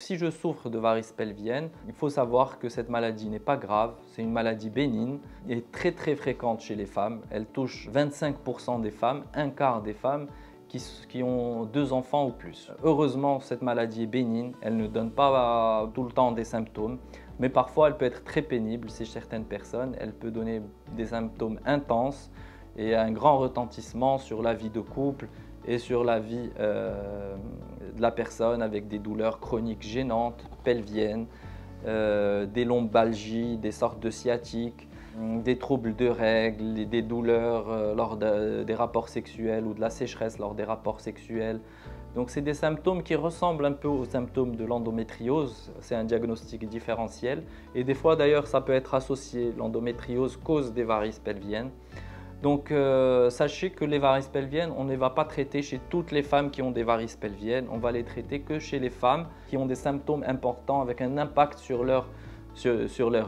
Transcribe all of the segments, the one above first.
Si je souffre de varices pelviennes, il faut savoir que cette maladie n'est pas grave, c'est une maladie bénigne et très fréquente chez les femmes. Elle touche 25% des femmes, un quart des femmes qui ont 2 enfants ou plus. Heureusement, cette maladie est bénigne, elle ne donne pas tout le temps des symptômes, mais parfois elle peut être très pénible chez certaines personnes. Elle peut donner des symptômes intenses et un grand retentissement sur la vie de couple et sur la vie de la personne avec des douleurs chroniques gênantes, pelviennes, des lombalgies, des sortes de sciatiques, des troubles de règles, des douleurs lors des rapports sexuels ou de la sécheresse lors des rapports sexuels. Donc c'est des symptômes qui ressemblent un peu aux symptômes de l'endométriose, c'est un diagnostic différentiel et des fois d'ailleurs ça peut être associé, l'endométriose cause des varices pelviennes. Donc sachez que les varices pelviennes, on ne les va pas traiter chez toutes les femmes qui ont des varices pelviennes, on va les traiter que chez les femmes qui ont des symptômes importants avec un impact sur leur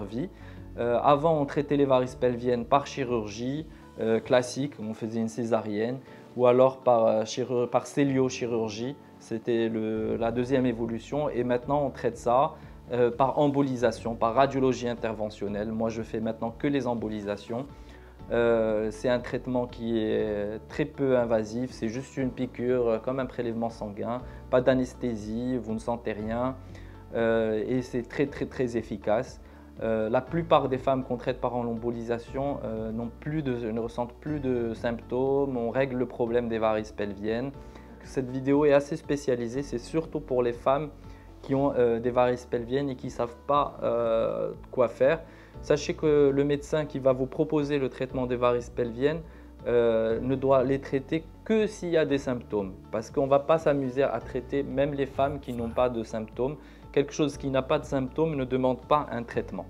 vie. Avant, on traitait les varices pelviennes par chirurgie classique, on faisait une césarienne, ou alors par celliochirurgie, c'était la deuxième évolution, et maintenant on traite ça par embolisation, par radiologie interventionnelle. Moi je fais maintenant que les embolisations. C'est un traitement qui est très peu invasif, c'est juste une piqûre comme un prélèvement sanguin, pas d'anesthésie, vous ne sentez rien et c'est très efficace. La plupart des femmes qu'on traite par embolisation ne ressentent plus de symptômes, on règle le problème des varices pelviennes. Cette vidéo est assez spécialisée, c'est surtout pour les femmes qui ont des varices pelviennes et qui ne savent pas quoi faire. Sachez que le médecin qui va vous proposer le traitement des varices pelviennes ne doit les traiter que s'il y a des symptômes. Parce qu'on ne va pas s'amuser à traiter même les femmes qui n'ont pas de symptômes. Quelque chose qui n'a pas de symptômes ne demande pas un traitement.